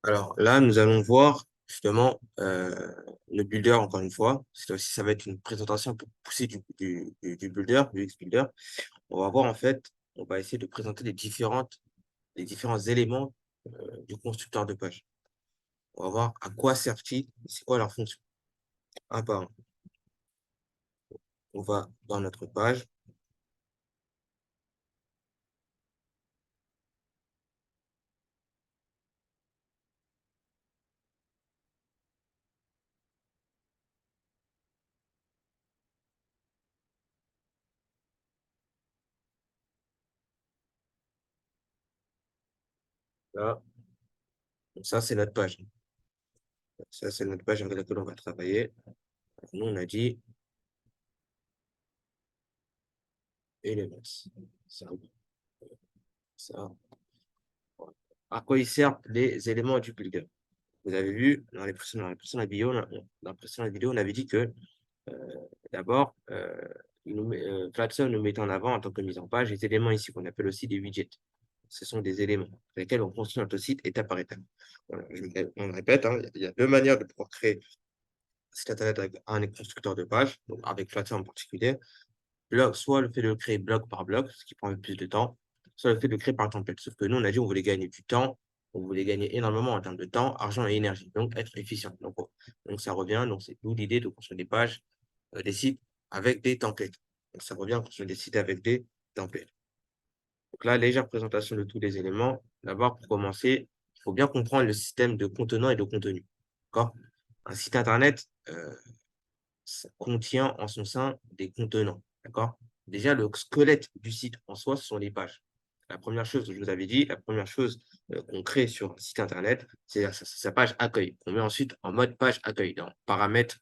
Alors là, nous allons voir justement le builder, encore une fois. Ça va être une présentation pour pousser du builder, du X-Builder. On va voir en fait, on va essayer de présenter les différents éléments du constructeur de page. On va voir à quoi servent-ils, c'est quoi leur fonction. Un par un. On va dans notre page. Là, donc ça, c'est notre page. Ça, c'est notre page avec laquelle on va travailler. Nous, on a dit elements. Ça, ça. Voilà. À quoi ils servent les éléments du builder? Vous avez vu dans les précédentes vidéos, on avait dit que d'abord, Flatsun nous met en avant en tant que mise en page les éléments ici qu'on appelle aussi des widgets. Ce sont des éléments sur lesquels on construit notre site étape par étape. Voilà, on répète, hein, il y a deux manières de pouvoir créer un site internet avec un constructeur de page, donc avec Flatsun en particulier. Soit le fait de le créer bloc par bloc, ce qui prend un peu plus de temps, soit le fait de le créer par template. Sauf que nous, on a dit on voulait gagner du temps, on voulait gagner énormément en termes de temps, argent et énergie, donc être efficient. Donc ça revient, donc c'est d'où l'idée de construire des pages, des sites avec des templates. Donc ça revient à construire des sites avec des templates. Donc là, légère présentation de tous les éléments. D'abord, pour commencer, il faut bien comprendre le système de contenant et de contenu. D'accord? Un site internet, ça contient en son sein des contenants. D'accord? Déjà, le squelette du site en soi, ce sont les pages. La première chose que je vous avais dit, la première chose qu'on crée sur un site internet, c'est sa page accueil. On met ensuite en mode page accueil, dans paramètres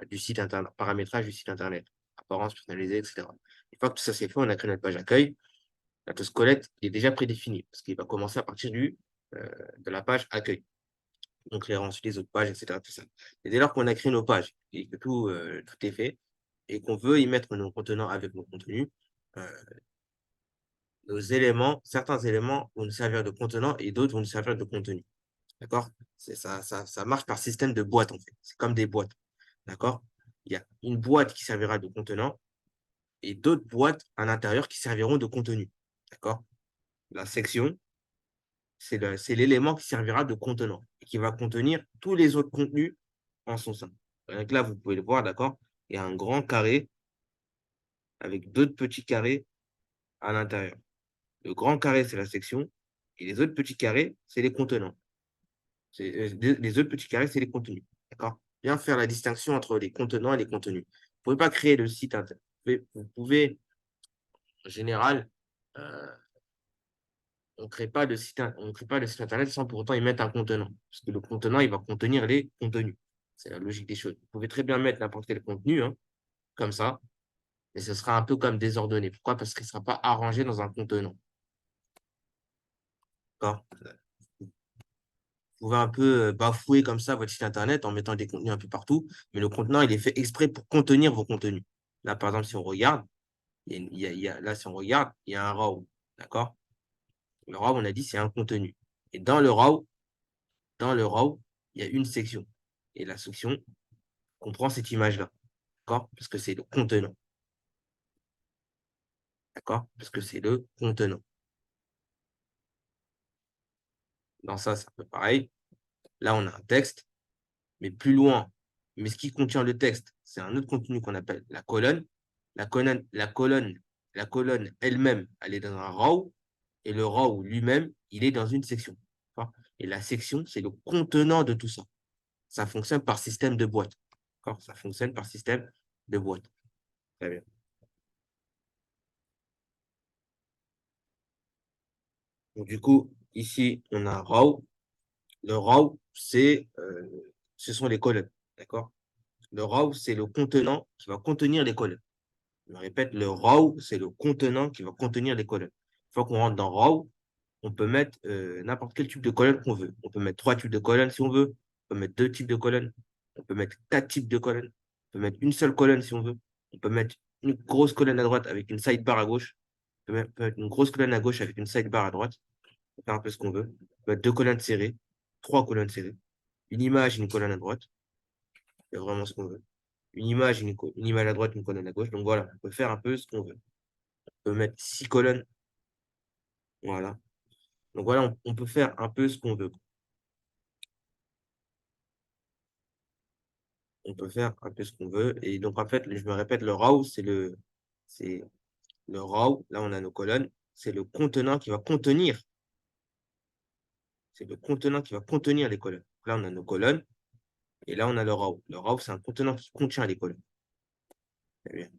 du site internet, paramétrage du site internet, apparence personnalisée, etc. Une fois que tout ça c'est fait, on a créé notre page accueil. Notre squelette est déjà prédéfini parce qu'il va commencer à partir de la page accueil. On créera ensuite les autres pages, etc. Tout ça. Et dès lors qu'on a créé nos pages et que tout est fait, et qu'on veut y mettre nos contenants avec nos contenus, euh, nos éléments, certains éléments vont nous servir de contenants et d'autres vont nous servir de contenu. D'accord? Ça marche par système de boîtes, en fait. C'est comme des boîtes. D'accord? Il y a une boîte qui servira de contenant et d'autres boîtes à l'intérieur qui serviront de contenu. D'accord? La section, c'est l'élément qui servira de contenant et qui va contenir tous les autres contenus en son sein. Donc là, vous pouvez le voir, d'accord? Il y a un grand carré avec d'autres petits carrés à l'intérieur. Le grand carré, c'est la section, et les autres petits carrés, c'est les contenants. Les autres petits carrés, c'est les contenus. D'accord? Bien faire la distinction entre les contenants et les contenus. Vous ne pouvez pas créer le site internet. Vous pouvez en général, euh, on ne crée pas le site internet sans pour autant y mettre un contenant. Parce que le contenant, il va contenir les contenus. C'est la logique des choses. Vous pouvez très bien mettre n'importe quel contenu, hein, comme ça, mais ce sera un peu comme désordonné. Pourquoi? Parce qu'il ne sera pas arrangé dans un contenant. D'accord? Vous pouvez un peu bafouer comme ça votre site internet en mettant des contenus un peu partout, mais le contenant, il est fait exprès pour contenir vos contenus. Là, par exemple, si on regarde, là, si on regarde, il y a un RAW. D'accord? Le RAW, on a dit, c'est un contenu. Et dans le RAW, il y a une section. Et la section comprend cette image-là. D'accord? Parce que c'est le contenant. D'accord? Parce que c'est le contenant. Dans ça, c'est un peu pareil. Là, on a un texte, mais plus loin. Mais ce qui contient le texte, c'est un autre contenu qu'on appelle la colonne. La colonne, la colonne, la colonne elle-même, elle est dans un RAW, et le RAW lui-même, il est dans une section. Et la section, c'est le contenant de tout ça. Ça fonctionne par système de boîte. Ça fonctionne par système de boîte. Très bien. Donc, du coup, ici, on a un RAW. Le RAW, ce sont les colonnes. D'accord? Le RAW, c'est le contenant qui va contenir les colonnes. Je répète, le RAW, c'est le contenant qui va contenir les colonnes. Une fois qu'on rentre dans RAW, on peut mettre n'importe quel type de colonne qu'on veut. On peut mettre 3 types de colonnes si on veut. On peut mettre 2 types de colonnes. On peut mettre 4 types de colonnes. On peut mettre une seule colonne si on veut. On peut mettre une grosse colonne à droite avec une sidebar à gauche. On peut mettre une grosse colonne à gauche avec une sidebar à droite. On peut faire un peu ce qu'on veut. On peut mettre 2 colonnes serrées. trois colonnes serrées. Une image, une colonne à droite. C'est vraiment ce qu'on veut. Une image, une image à droite, une colonne à gauche. Donc voilà, on peut faire un peu ce qu'on veut. On peut mettre six colonnes. Voilà. Donc voilà, on peut faire un peu ce qu'on veut. On peut faire un peu ce qu'on veut. Et donc, en fait, je me répète, le raw, c'est le raw. Là, on a nos colonnes. C'est le contenant qui va contenir. C'est le contenant qui va contenir les colonnes. Là, on a nos colonnes. Et là, on a le raw. Le raw, c'est un contenant qui contient les colonnes. Très bien.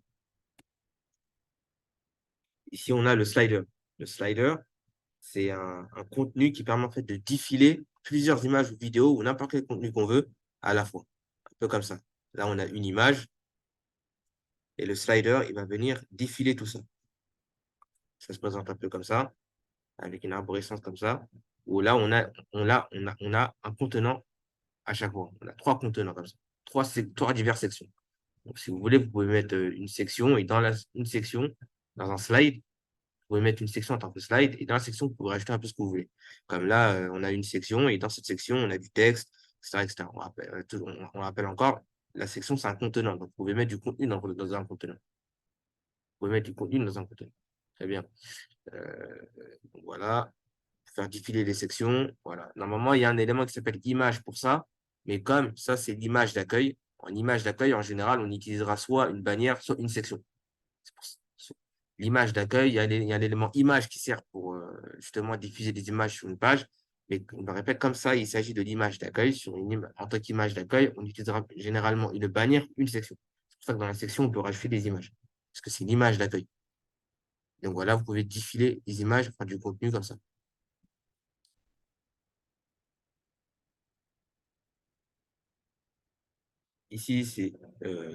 Ici, on a le slider. Le slider, c'est un contenu qui permet en fait de défiler plusieurs images ou vidéos ou n'importe quel contenu qu'on veut à la fois. Un peu comme ça. Là, on a une image et le slider, il va venir défiler tout ça. Ça se présente un peu comme ça, avec une arborescence comme ça, où là, on a un contenant à chaque fois. On a trois contenants comme ça, trois diverses sections. Donc, si vous voulez, vous pouvez mettre une section et une section, dans un slide, vous pouvez mettre une section en tant que slide et dans la section, vous pouvez rajouter un peu ce que vous voulez. Comme là, on a une section et dans cette section, on a du texte, etc. etc. On rappelle encore, la section, c'est un contenant. Donc, vous pouvez mettre du contenu dans un contenant. Vous pouvez mettre du contenu dans un contenant. Très bien. Euh, donc voilà. Faire défiler les sections. Voilà. Normalement, il y a un élément qui s'appelle image pour ça. Mais comme ça, c'est l'image d'accueil. En image d'accueil, en général, on utilisera soit une bannière, soit une section. L'image d'accueil, il y a l'élément image qui sert pour justement diffuser des images sur une page. Mais je me répète, comme ça, il s'agit de l'image d'accueil. En tant qu'image d'accueil, on utilisera généralement une bannière, une section. C'est pour ça que dans la section, on peut rajouter des images. Parce que c'est l'image d'accueil. Donc voilà, vous pouvez défiler des images, enfin, du contenu comme ça. Ici, c'est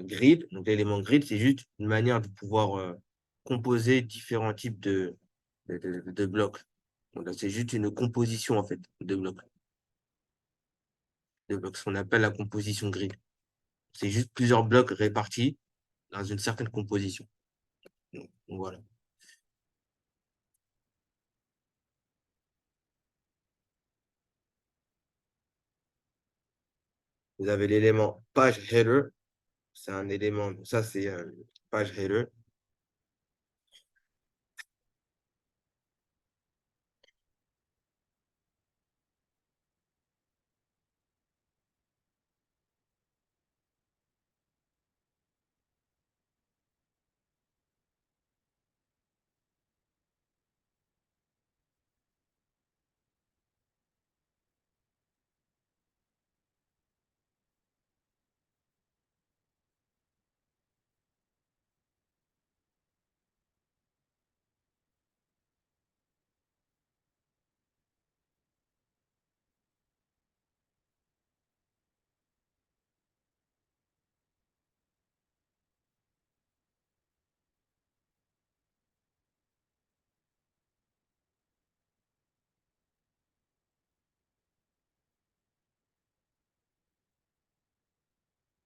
grid. Donc l'élément grid, c'est juste une manière de pouvoir composer différents types de blocs. Donc là, c'est juste une composition, en fait, de blocs. Ce qu'on appelle la composition grid. C'est juste plusieurs blocs répartis dans une certaine composition. Donc, voilà. Vous avez l'élément page header. C'est un élément, ça c'est page header.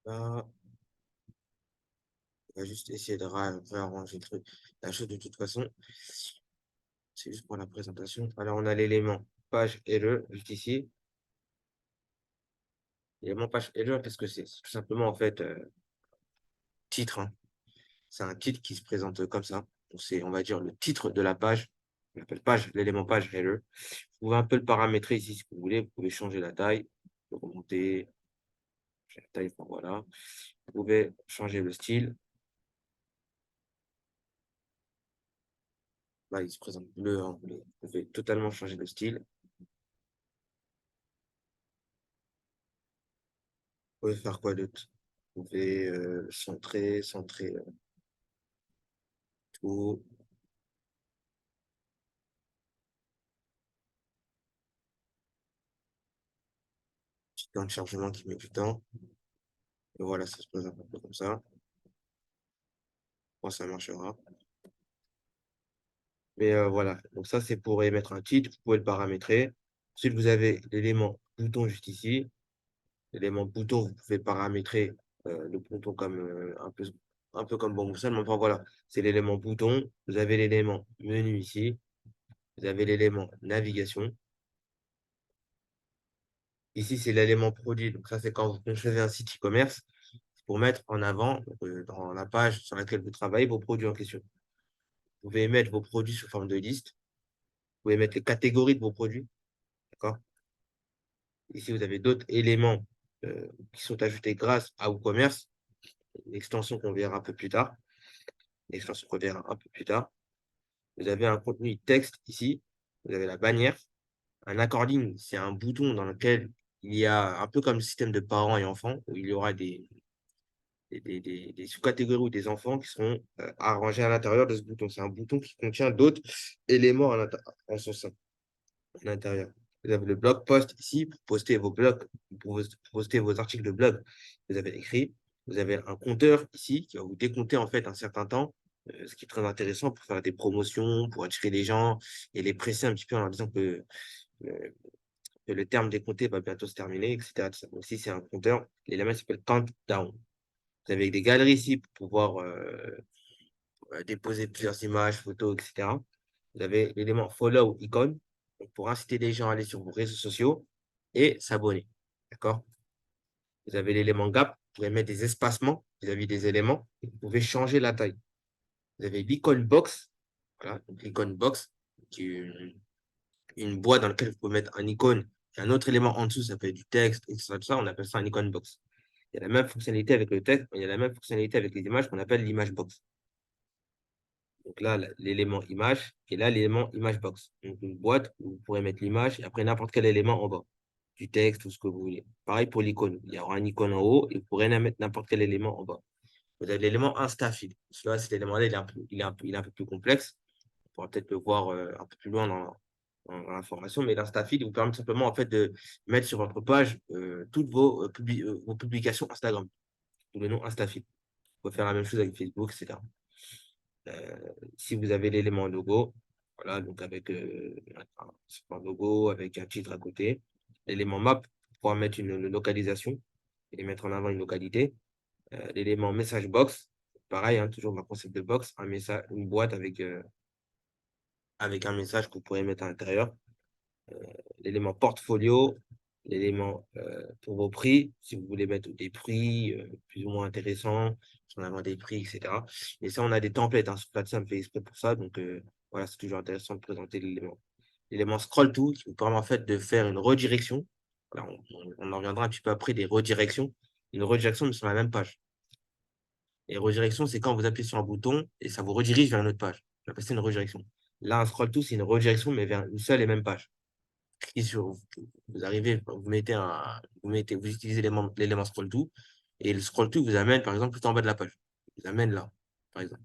Là, on va juste essayer de réarranger le truc. La chose de toute façon, c'est juste pour la présentation. Alors, on a l'élément page header juste ici. L'élément page header, qu'est-ce que c'est? C'est tout simplement en fait titre, hein. C'est un titre qui se présente comme ça. Donc, c'est, on va dire, le titre de la page. On l'appelle page, l'élément page header. Vous pouvez un peu le paramétrer ici si vous voulez. Vous pouvez changer la taille, le remonter, changer la taille, enfin, voilà. Vous pouvez changer le style. Là, il se présente bleu en bleu. Vous pouvez totalement changer le style. Vous pouvez faire quoi d'autre? Vous pouvez centrer tout. Petit temps de chargement qui met du temps. Et voilà, ça se présente un peu comme ça. Bon, ça marchera. Mais voilà, donc ça, c'est pour émettre un titre. Vous pouvez le paramétrer. Ensuite, vous avez l'élément bouton juste ici. L'élément bouton, vous pouvez paramétrer le bouton comme un peu comme bon vous semble. Mais enfin, voilà, c'est l'élément bouton. Vous avez l'élément menu ici. Vous avez l'élément navigation. Ici, c'est l'élément produit. Donc, ça, c'est quand vous concevez un site e-commerce pour mettre en avant, dans la page sur laquelle vous travaillez, vos produits en question. Vous pouvez mettre vos produits sous forme de liste. Vous pouvez mettre les catégories de vos produits. D'accord? Ici, vous avez d'autres éléments qui sont ajoutés grâce à WooCommerce, une extension qu'on verra un peu plus tard. Une extension qu'on verra un peu plus tard. Vous avez un contenu texte ici. Vous avez la bannière. Un accord-ligne, c'est un bouton dans lequel il y a un peu comme le système de parents et enfants, où il y aura des sous-catégories ou des enfants qui seront arrangés à l'intérieur de ce bouton. C'est un bouton qui contient d'autres éléments en son sein, à l'intérieur. Vous avez le blog post ici pour poster vos blogs, pour poster vos articles de blog. Vous avez écrit. Vous avez un compteur ici qui va vous décompter en fait un certain temps, ce qui est très intéressant pour faire des promotions, pour attirer les gens et les presser un petit peu en leur disant euh, que le terme décompté va bientôt se terminer, etc. Donc, ici, c'est un compteur. L'élément s'appelle countdown. Vous avez des galeries ici pour pouvoir déposer plusieurs images, photos, etc. Vous avez l'élément follow icon pour inciter les gens à aller sur vos réseaux sociaux et s'abonner. D'accord? Vous avez l'élément gap, vous pouvez mettre des espacements vis-à-vis des éléments et vous pouvez changer la taille. Vous avez l'icon box, voilà, l'icon box, qui est une boîte dans laquelle vous pouvez mettre un icône et un autre élément en dessous, ça peut être du texte, etc. Tout ça, on appelle ça un icon box. Il y a la même fonctionnalité avec le texte, il y a la même fonctionnalité avec les images qu'on appelle l'image box. Donc là, l'élément image, et là, l'élément image box. Donc une boîte où vous pourrez mettre l'image et après n'importe quel élément en bas, du texte ou ce que vous voulez. Pareil pour l'icône. Il y aura un icône en haut et vous pourrez mettre n'importe quel élément en bas. Vous avez l'élément InstaFeed. Celui-là, cet élément-là, il est un peu plus complexe. On pourra peut-être le voir un peu plus loin dans l'information, mais l'InstaFeed vous permet simplement en fait, de mettre sur votre page toutes vos publications Instagram, sous le nom InstaFeed. Vous pouvez faire la même chose avec Facebook, etc. Euh, si vous avez l'élément logo, voilà, donc avec un logo, avec un titre à côté. L'élément map, pour pouvoir mettre une localisation et mettre en avant une localité. L'élément message box, pareil, hein, toujours ma concept de box, un message, une boîte avec un message que vous pourrez mettre à l'intérieur. L'élément portfolio, l'élément pour vos prix, si vous voulez mettre des prix plus ou moins intéressants, si on a des prix, etc. Et ça, on a des templates, hein, sur Platform, fait exprès pour ça. Donc, voilà, c'est toujours intéressant de présenter l'élément. L'élément scroll to, qui vous permet en fait de faire une redirection. Voilà, on en reviendra un petit peu après des redirections. Une redirection, mais sur la même page. Et redirection, c'est quand vous appuyez sur un bouton et ça vous redirige vers une autre page. J'appelle ça une redirection. Là, un scroll to, c'est une redirection, mais vers une seule et même page. Vous arrivez, vous utilisez l'élément scroll to et le scroll to vous amène par exemple tout en bas de la page. Vous amène là, par exemple.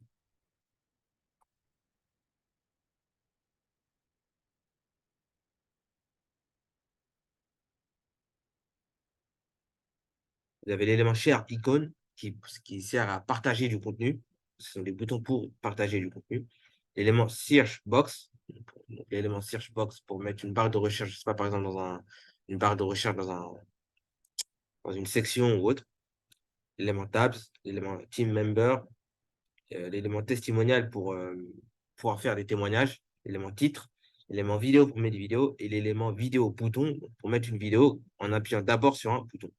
Vous avez l'élément share icon qui sert à partager du contenu. Ce sont des boutons pour partager du contenu. L'élément search box, l'élément search box pour mettre une barre de recherche, je sais pas, par exemple, une barre de recherche dans une section ou autre. L'élément tabs, l'élément team member, l'élément testimonial pour pouvoir faire des témoignages, l'élément titre, l'élément vidéo pour mettre des vidéos et l'élément vidéo bouton pour mettre une vidéo en appuyant d'abord sur un bouton.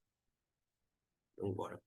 Donc voilà.